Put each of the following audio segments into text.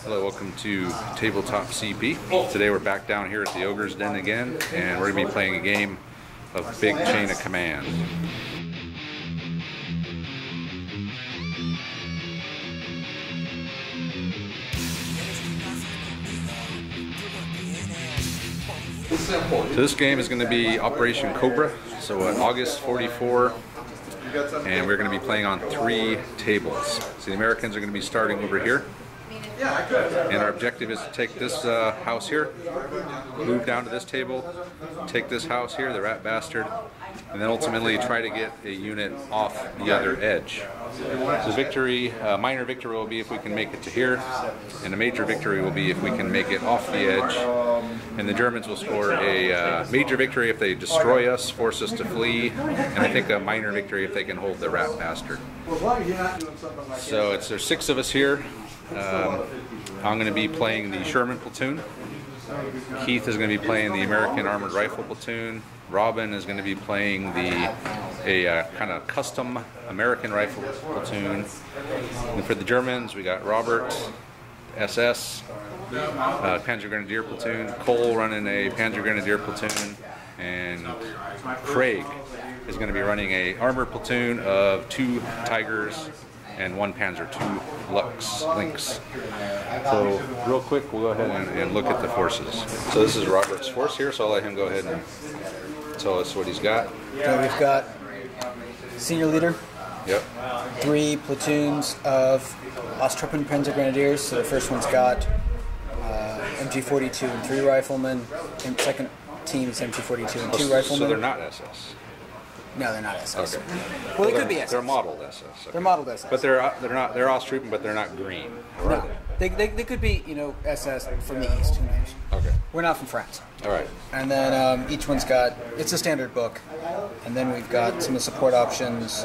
Hello, welcome to Tabletop CP. Today we're back down here at the Ogre's Den again, and we're going to be playing a game of Big Chain of Command. So this game is going to be Operation Cobra, so August 44, and we're going to be playing on 3 tables. So the Americans are going to be starting over here. And our objective is to take this house here, move down to this table, take this house here, the rat bastard, and then ultimately try to get a unit off the other edge. So victory, minor victory will be if we can make it to here, and a major victory will be if we can make it off the edge. And the Germans will score a major victory if they destroy us, force us to flee, and I think a minor victory if they can hold the rat bastard. So there's 6 of us here. I'm going to be playing the Sherman platoon. Keith is going to be playing the American Armored Rifle platoon. Robin is going to be playing a kind of custom American Rifle platoon. And for the Germans, we got Robert, SS, Panzer Grenadier platoon. Cole running a Panzer Grenadier platoon, and Craig is going to be running a armored platoon of 2 Tigers and 1 Panzer II Lynx. So real quick, we'll go ahead and look at the forces. So this is Robert's force here, so I'll let him go ahead and tell us what he's got. So we've got senior leader. Yep. 3 platoons of Osttruppen Panzer Grenadiers. So the first one's got MG42 and 3 riflemen. And second team is MG42 and 2 riflemen. So they're not SS. No, they're not SS. Okay. Well, they could be SS. They're modeled SS. Okay. They're modeled SS. But they're not. They're Osttruppen, but they're not green. No, they could be, SS from the East. Who knows? Okay. We're not from France. All right. And then each one's got, it's a standard book. And then we've got some of the support options: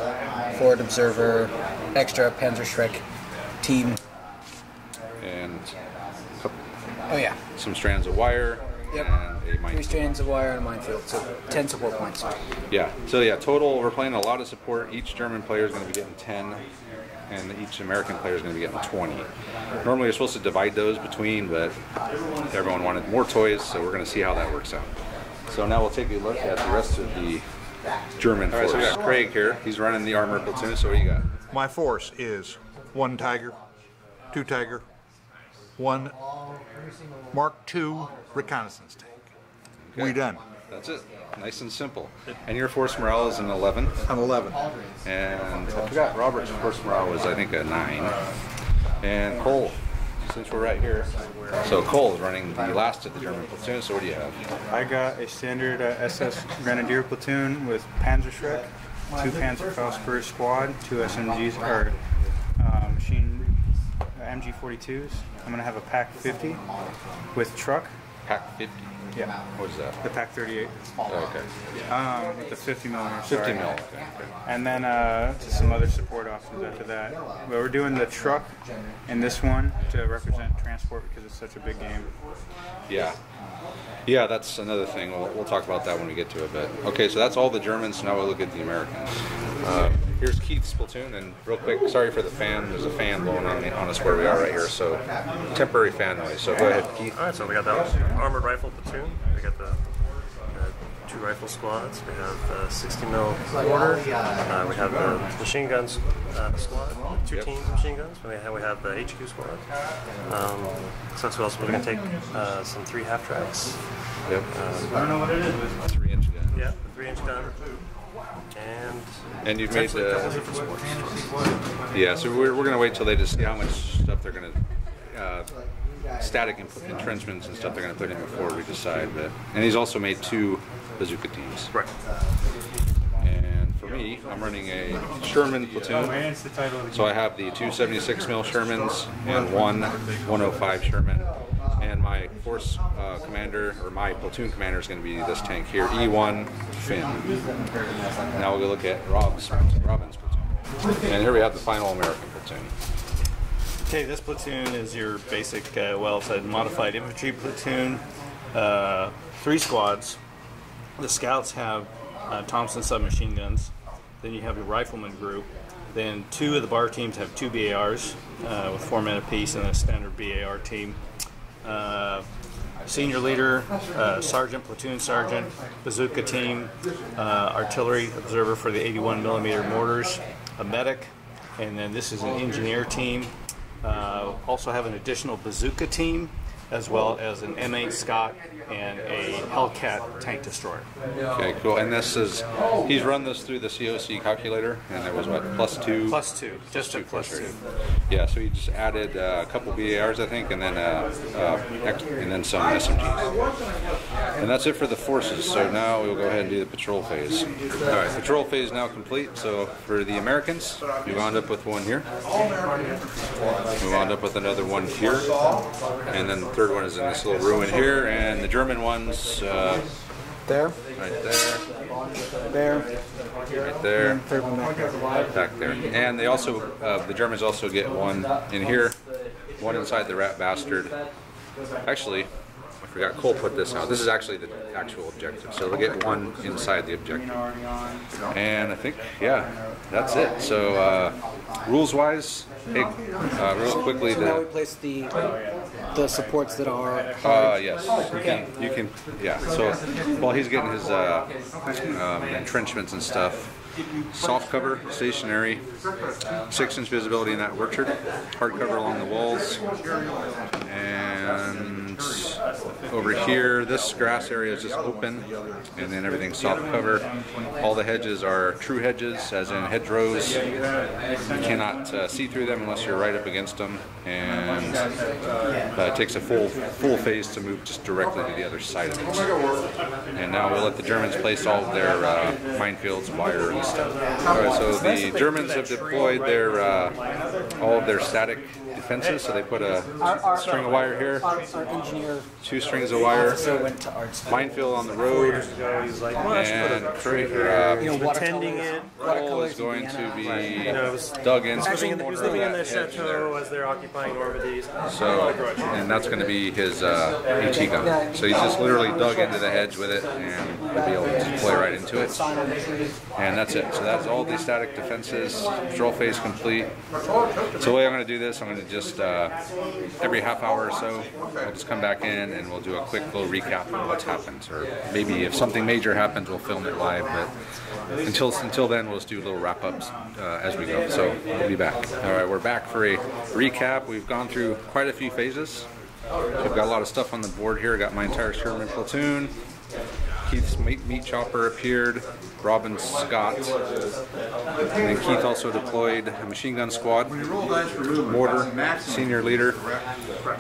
Forward Observer, extra Panzer Schreck team, And oh yeah, some strands of wire. Yep. And a minefield. 3 strands of wire and a minefield, so 10 support points. Yeah, so yeah, total, we're playing a lot of support. Each German player is going to be getting 10, and each American player is going to be getting 20. Normally you're supposed to divide those between, but everyone wanted more toys, so we're going to see how that works out. So now we'll take a look at the rest of the German force. All right, so we got Craig here. He's running the armored platoon, so what do you got? My force is 1 Tiger, 2 Tiger, 1 Mark II reconnaissance tank. Okay. We done. That's it. Nice and simple. And your force morale is an 11. I'm 11. And I forgot Robert's force morale was, I think, a 9. And Cole, since we're right here. So Cole is running the last of the German platoon, so what do you have? I got a standard SS Grenadier platoon with Panzer Schreck, 2 Panzerfaust per squad, 2 SMGs, or MG42s. I'm going to have a Pack 50 with truck. Pack 50? Yeah. What is that? The Pack 38. Oh, okay. With the 50 millimeter. 50 mil. Okay. And then some other support options after that. But we're doing the truck in this one to represent transport because it's such a big game. Yeah. Yeah, that's another thing. We'll talk about that when we get to it. But okay, so that's all the Germans. Now we'll look at the Americans. Here's Keith's platoon, and real quick, sorry for the fan. There's a fan blowing on us where we are right here, so temporary fan noise. So go ahead, Keith. All right, so we got the armored rifle platoon. We got the 2 rifle squads. We have 60 mil mortar. We have the machine guns squad, 2 teams of machine guns. We have the HQ squad. So who else? We're going to take some 3 half tracks. Yep. I don't know what it is. 3-inch gun. Yeah, the 3-inch gun. And you've made a couple different sports. Yeah, so we're going to wait till they just see how much stuff they're going to static entrenchments and stuff they're going to put in before we decide. And he's also made 2 bazooka teams. Right. And for me, I'm running a Sherman platoon. So I have the 2 76 mil Shermans and 1 105 Sherman. And my force commander, or my platoon commander, is going to be this tank here, E1 Finn. Now we'll go look at Robin's platoon. And here we have the final American platoon. Okay, this platoon is your basic, it's a modified infantry platoon, 3 squads. The scouts have Thompson submachine guns. Then you have your rifleman group. Then 2 of the bar teams have 2 BARs with 4 men apiece, and a standard BAR team. Senior leader, sergeant, platoon sergeant, bazooka team, artillery observer for the 81 millimeter mortars, a medic, and then this is an engineer team. Also have an additional bazooka team, as well as an M8 Scott and a Hellcat tank destroyer. Okay, cool. And this is, he's run this through the COC calculator, and it was what, +2? +2, just a +2. Yeah, so he just added a couple BARs, I think, and then some SMGs. And that's it for the forces. So now we'll go ahead and do the patrol phase. All right, patrol phase now complete. So for the Americans, we wound up with one here. We wound up with another one here, and then the third one is in this little ruin here, and the German ones There. right there, There. right there, And third one back there. back there. And they also, the Germans also get one in here, one inside the rat bastard. Actually, I forgot, Cole put this out. This is actually the actual objective. So they'll get one inside the objective. And I think, yeah, that's it. So rules-wise, hey, real quickly, So now we place the supports that are yes, you can, yeah. So while he's getting his entrenchments and stuff, soft cover, stationary, 6-inch visibility in that orchard, hard cover along the walls, and over here, this grass area is just open, and then everything's soft cover. All the hedges are true hedges, as in hedgerows. You cannot see through them unless you're right up against them, and it takes a full phase to move just directly to the other side of it. And now we'll let the Germans place all of their minefields, wire, and stuff. All right, so the Germans have deployed their all of their static defenses, so they put a string of wire here, our engineer 2 strings of wire, officer went to art school. minefield on the road, He's like, well, I should put and a pretending it. Coal is going to be dug in. He was living in the chateau as they're occupying Normandy. So, and that's going to be his HE gun. So he's just literally dug into the hedge with it, and he'll be able to deploy right into it. And that's it. So that's all the static defenses. Patrol phase complete. So the way I'm going to do this, I'm going to just every half hour or so, I'll just come back in and we'll do a quick little recap of what's happened. Or maybe if something major happens, we'll film it live. But until then, we'll just do little wrap-ups as we go. So we'll be back. All right, we're back for a recap. We've gone through quite a few phases. We've got a lot of stuff on the board here. I got my entire Sherman platoon. Keith's meat chopper appeared, Robin Scott, and then Keith also deployed a machine gun squad, mortar, senior leader,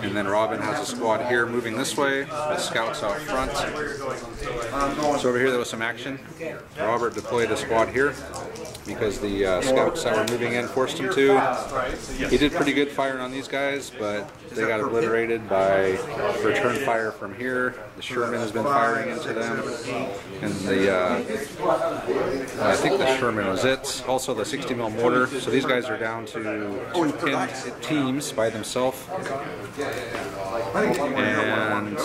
and then Robin has a squad here moving this way, the scouts out front. So over here there was some action. Robert deployed a squad here because the scouts that were moving in forced him to. He did pretty good firing on these guys, but they got obliterated by return fire from here. The Sherman has been firing into them. And the, I think the Sherman was it. Also the 60 mil mortar. So these guys are down to 2 pinned teams by themselves. And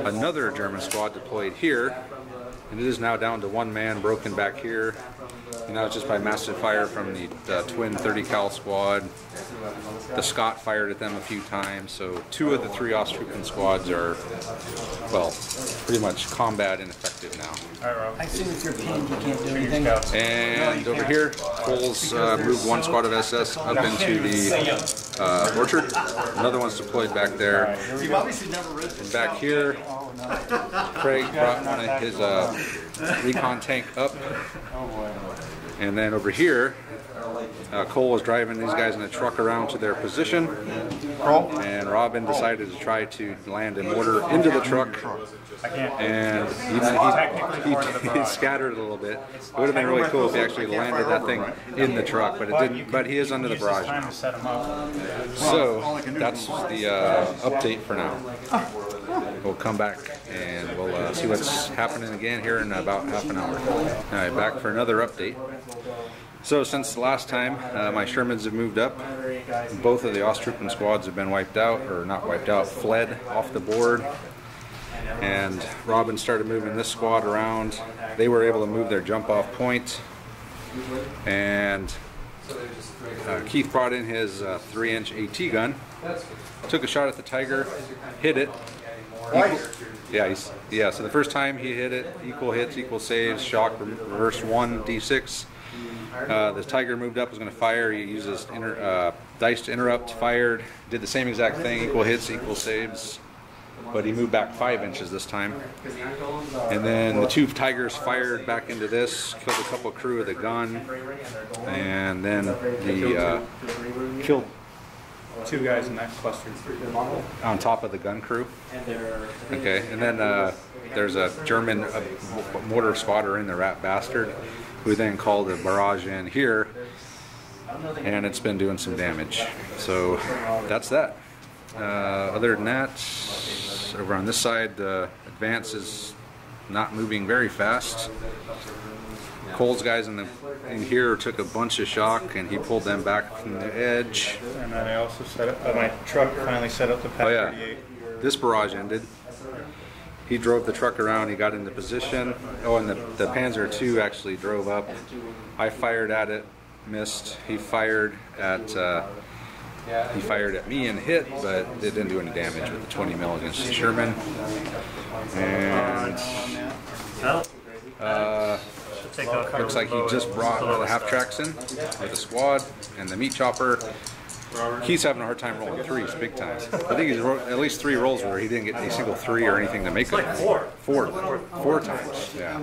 another German squad deployed here. And it is now down to 1 man broken back here. And now it's just by massive fire from the twin 30 cal squad. The Scott fired at them a few times, so 2 of the 3 Austrian squads are, well, pretty much combat ineffective now. I assume if you're pinned, you can't do anything. And over here, Cole's moved 1 squad of SS up into the orchard. Another one's deployed back there. And back here, Craig brought one of his recon tank up. And then over here, Cole was driving these guys in a truck around to their position, and Robin decided to try to land a mortar into the truck, and he scattered a little bit. It would have been really cool if he actually landed that thing in the truck, but it didn't. But he is under the barrage now. So that's the update for now. We'll come back and we'll see what's happening again here in about half an hour. All right, back for another update. So since the last time, my Shermans have moved up. Both of the Osttroppen squads have been wiped out, or not wiped out, fled off the board. And Robin started moving this squad around. They were able to move their jump off point. And Keith brought in his 3-inch AT gun, took a shot at the Tiger, hit it. Yeah, so the first time he hit it, equal hits, equal saves, shock, reverse 1d6. The Tiger moved up, was going to fire. He uses dice to interrupt, fired, did the same exact thing, equal hits, equal saves, but he moved back 5 inches this time. And then the 2 Tigers fired back into this, killed a couple of crew with a gun, and then the killed 2 guys in that cluster. on top of the gun crew. Okay, and then there's a German mortar spotter in the rat bastard, who then called a barrage in here, and it's been doing some damage. So that's that. Other than that, over on this side, the advance is not moving very fast. Cole's guys in here took a bunch of shock, and he pulled them back from the edge. And then I also set up, my truck finally set up the PAC 38. This barrage ended. He drove the truck around, he got into position. Oh, and the Panzer II actually drove up. I fired at it, missed. He fired at me and hit, but it didn't do any damage with the 20 mil against the Sherman. And looks like he just brought the half tracks in with the squad and the meat chopper. He's having a hard time rolling 3s, big time. I think he's at least 3 rolls where he didn't get a single 3 or anything to make it. Four times, yeah.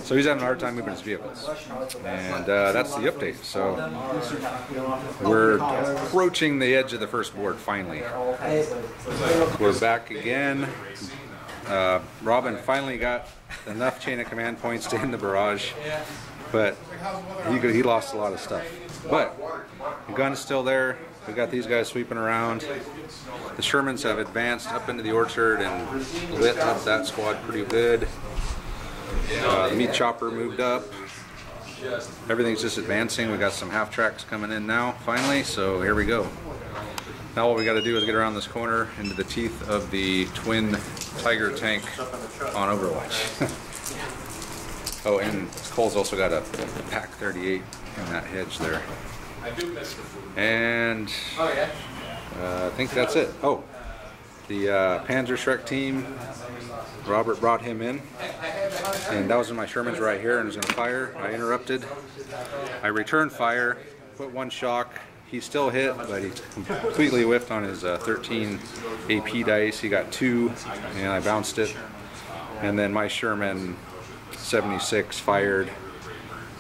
So he's having a hard time moving his vehicles. And that's the update. So we're approaching the edge of the first board finally. We're back again. Robin finally got enough chain of command points to end the barrage, but he lost a lot of stuff. But the gun is still there. We got these guys sweeping around. The Shermans have advanced up into the orchard and lit up that squad pretty good. The meat chopper moved up. Everything's just advancing. We got some half tracks coming in now, finally. So here we go. Now what we got to do is get around this corner into the teeth of the twin Tiger tank on Overwatch. Oh, and Cole's also got a PAC 38 in that hedge there. And I think that's it. Oh, the Panzer Shrek team, Robert brought him in, and that was when my Sherman's right here and was going to fire. I interrupted. I returned fire, put 1 shock. He still hit, but he completely whiffed on his 13 AP dice. He got 2, and I bounced it. And then my Sherman 76 fired,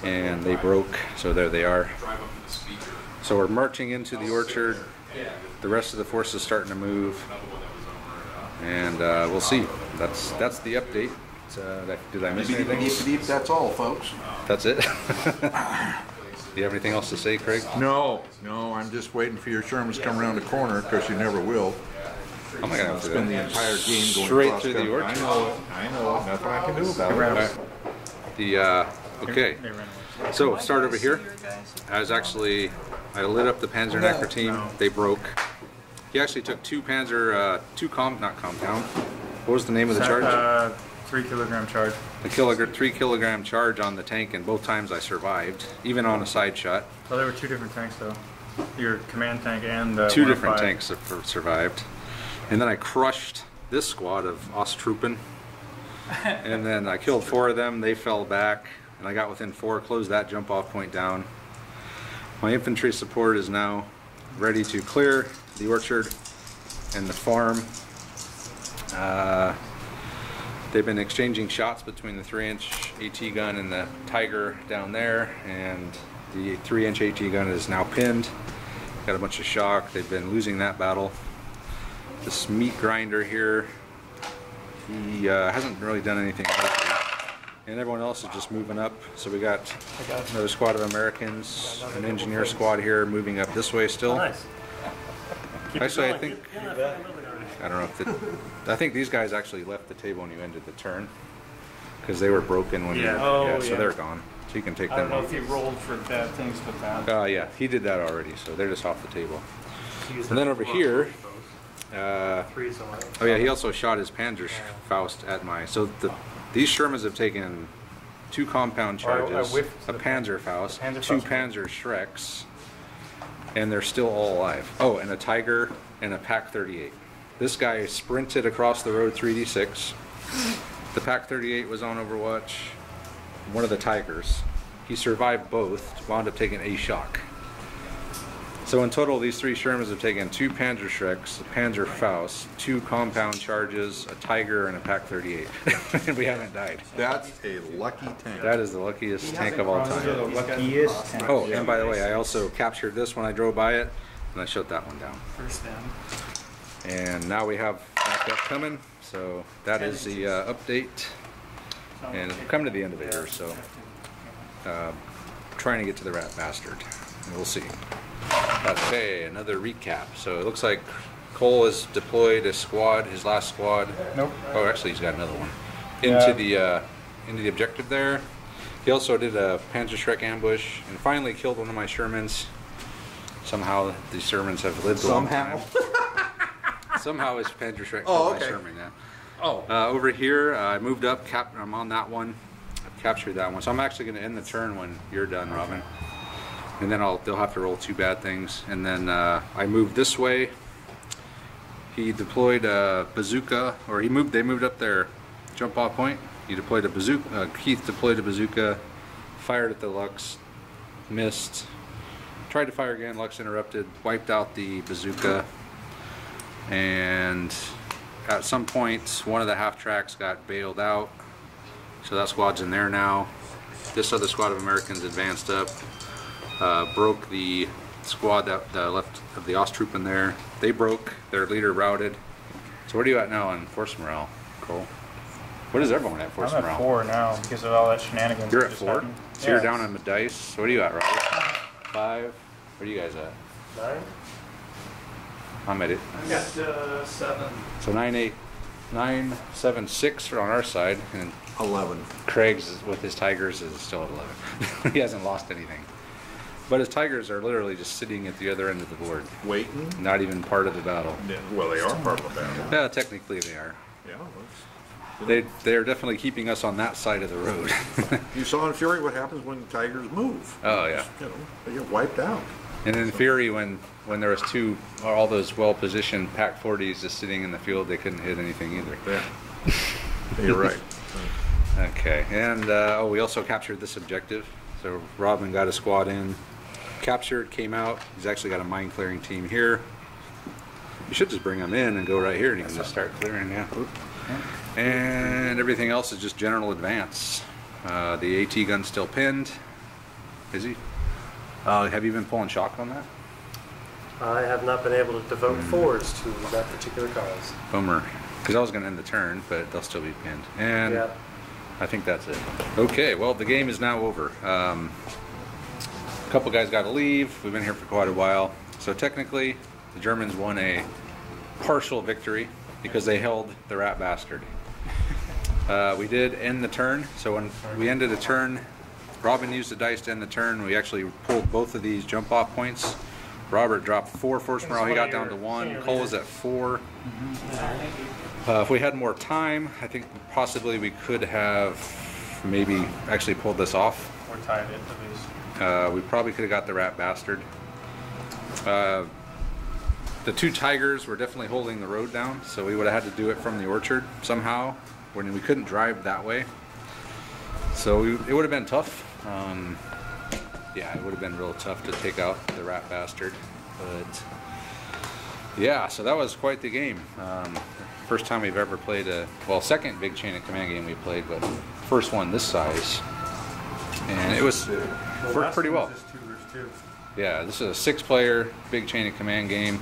and they broke, so there they are. So we're marching into the orchard. The rest of the force is starting to move, and we'll see. That's the update. Did I miss anything? That's all, folks. That's it? Do you have anything else to say, Craig? No, I'm just waiting for your Shermans to come around the corner, because you never will. I'm not going to spend the entire game going straight through the orchard. I know. Nothing I can do about it. Okay. So start over here. I lit up the Panzernecker team. They broke. He actually took 2 Panzer, not compound. What was the name of the charge? 3 kilogram charge. The 3 kilogram charge on the tank, and both times I survived, even on a side shot. Well, there were 2 different tanks though. Your command tank and the 2 different tanks that survived. And then I crushed this squad of Osttruppen. And then I killed 4 of them. They fell back, and I got within 4, closed that jump off point down. My infantry support is now ready to clear the orchard and the farm. They've been exchanging shots between the 3-inch AT gun and the Tiger down there, and the 3-inch AT gun is now pinned. Got a bunch of shock. They've been losing that battle. This meat grinder here, he hasn't really done anything lately. And everyone else is just moving up. So we got another squad of Americans, an engineer squad here moving up this way still. Nice. Actually, I think, I don't know if I think these guys actually left the table when you ended the turn, because they were broken when so they're gone. So you can take them. I don't know if he rolled for bad things with that. Yeah, he did that already, so they're just off the table. And then over here, oh yeah, he also shot his Panzerfaust at my. So these Shermans have taken 2 compound charges, whiffed a the Panzerfaust, Panzerfaust. 2 Panzer Schrecks, and they're still all alive. Oh, and a Tiger and a Pack 38. This guy sprinted across the road 3d6. The Pack 38 was on Overwatch. One of the Tigers. He survived both, wound up taking a shock. So in total, these 3 Shermans have taken 2 Panzer Schrecks, a Panzer Faust, 2 compound charges, a Tiger, and a Pack 38. And we haven't died. That's a lucky tank. That is the luckiest tank of all time. The luckiest tank. Oh, and by the way, I also captured this when I drove by it, and I shut that one down. First down. And now we have backup coming, so that is the update. And we're coming to the end of it here, so trying to get to the rat bastard. And we'll see. Okay, another recap. So it looks like Cole has deployed a squad, his last squad. Nope. Oh, actually, he's got another one into the objective there. He also did a Panzer Shrek ambush and finally killed one of my Shermans. Somehow the Shermans have lived a long time. Somehow his Panzer Shrek killed my Sherman. Yeah. Oh. Over here, I moved up. I'm on that one. I've captured that one. So I'm actually going to end the turn when you're done, Robin. And then they'll have to roll 2 bad things. And then I moved this way. He deployed a bazooka, or they moved up their jump off point. He deployed a bazooka. Keith deployed a bazooka, fired at the Lux, missed. Tried to fire again. Lux interrupted, wiped out the bazooka, and at some point one of the half tracks got bailed out. So that squad's in there now. This other squad of Americans advanced up. Broke the squad that left of the Osttroop in there. They broke, their leader routed. So where are you at now on force morale, Cole? What is everyone at force I'm morale? at 4 now because of all that shenanigans. You're that at just 4? happened. So you're down on the dice. So what are you at, Robert? 5? Where are you guys at? 9? I'm at it. I got 7. So 9, 7, 6 are on our side, and 11. Craig's with his Tigers is still at 11. He hasn't lost anything. But his Tigers are literally just sitting at the other end of the board. Waiting? Not even part of the battle. Yeah, well, they are part of the battle. Yeah, technically they are. Yeah. They're definitely keeping us on that side of the road. You saw in Fury what happens when Tigers move. Oh, yeah. You know, they get wiped out. And in Fury, when there was all those well-positioned Pack 40s just sitting in the field, they couldn't hit anything either. Yeah. You're right. Okay, and we also captured this objective. So Robin got a squad in, captured, came out. He's actually got a mine clearing team here. You should just bring them in and go right here and you can just start clearing, yeah. And everything else is just general advance. The AT gun's still pinned. Is he? Have you been pulling shock on that? I have not been able to devote forwards to that particular cause. Bummer. Because I was going to end the turn, but they'll still be pinned. And Yeah. I think that's it. Okay, well, the game is now over. A couple guys got to leave. We've been here for quite a while. So technically, the Germans won a partial victory because they held the rat bastard. We did end the turn. So when we ended a turn, Robin used the dice to end the turn. We actually pulled both of these jump off points. Robert dropped 4 force morale. He got down to 1. Cole was at 4. If we had more time, I think possibly we could have maybe actually pulled this off. Or tied it at least. We probably could have got the rat bastard. The 2 Tigers were definitely holding the road down, so we would have had to do it from the orchard somehow, when we couldn't drive that way. So it would have been tough. Yeah, it would have been real tough to take out the rat bastard. But yeah, so that was quite the game. First time we've ever played second big chain of command game we played, but first one this size. And it worked pretty well. Just 2 versus 2. Yeah, this is a 6-player big chain of command game.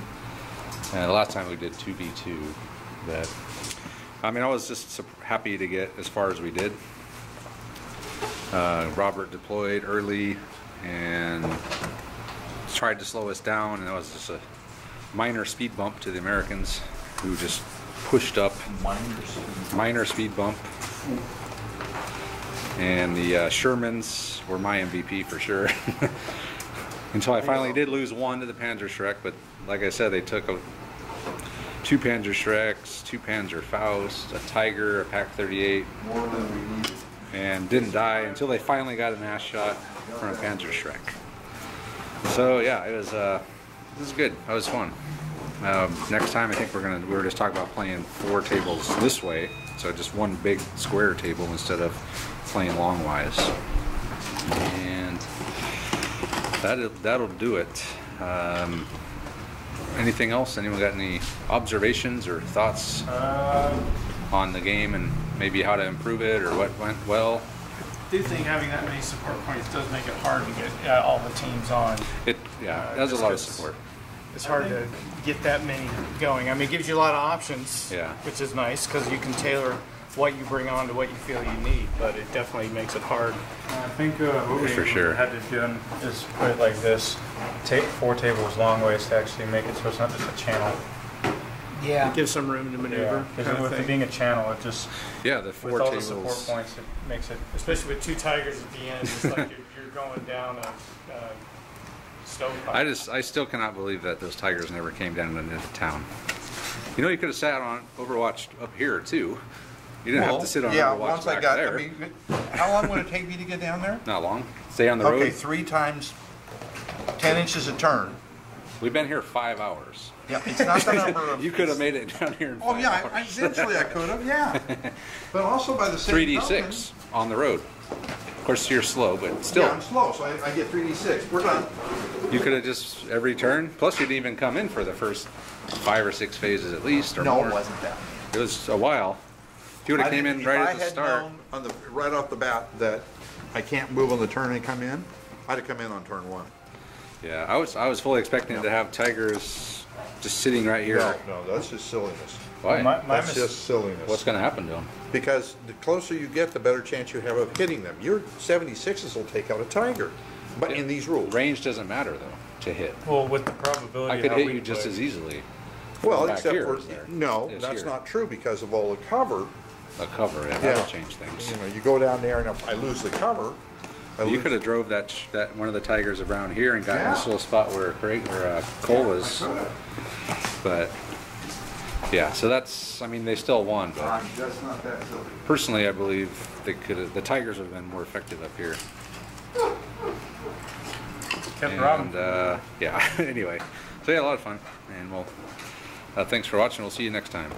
The last time we did 2v2. But I mean, I was just happy to get as far as we did. Robert deployed early and tried to slow us down, and that was just a minor speed bump to the Americans, who just pushed up. Minor speed bump. And the Shermans were my MVP for sure. Until I finally did lose 1 to the Panzer Shrek, but like I said, they took 2 Panzer Shreks, 2 Panzer Faust, a Tiger, a Pack 38. More than we need. and didn't die until they finally got an ass shot from a Panzerschreck. So yeah, it was good. That was fun. Next time I think we were just talking about playing 4 tables this way, so just one big square table instead of playing longwise. And that'll do it. Anything else? Anyone got any observations or thoughts on the game and maybe how to improve it or what went well? I do think having that many support points does make it hard to get all the teams on. It has a lot of support. It's hard to get that many going. I mean, it gives you a lot of options, which is nice because you can tailor what you bring on to what you feel you need, but it definitely makes it hard. I think what we had to do is put it like this, take 4 tables long ways to actually make it so it's not just a channel. Yeah. It gives some room to maneuver. Because with it being a channel, it just, the 4 with all tables. the support points, it makes it, especially with 2 tigers at the end, it's like you're going down a stovepipe. I still cannot believe that those tigers never came down into town. You know, you could have sat on Overwatch up here too. You didn't have to sit on Overwatch once back I got, there. I mean, how long would it take me to get down there? Not long. Stay on the road. Okay, 3 times 10 inches a turn. We've been here 5 hours. Yeah, it's not the number of... You could have made it down here in 5 hours. Eventually I could have, yeah. But also by the same 3d6 on the road. Of course, you're slow, but still. Yeah, I'm slow, so I get 3d6. We're done. You could have just, every turn, plus you didn't even come in for the first 5 or 6 phases at least, or more. No, it wasn't that. It was a while. If you would have came in right at the start. If I had known right off the bat that I can't move on the turn and come in, I'd have come in on turn 1. Yeah, I was fully expecting to have tigers just sitting right here. No, that's just silliness. Why? That's just silliness. What's going to happen to them? Because the closer you get, the better chance you have of hitting them. Your 76s will take out a tiger, but in these rules. Range doesn't matter though to hit. Well, with the probability, I could hit you just as easily. Well, back except here, for no, that's here. not true because of all the cover. A cover, that'll change things. You know, you go down there and if I lose the cover. You could have drove that one of the tigers around here and gotten this little spot where Cole was. But yeah, so that's. I mean, they still won, but that's not that silly. Personally, I believe the tigers would have been more effective up here. Kept robbing. Yeah. Anyway, so yeah, a lot of fun, and thanks for watching. We'll see you next time.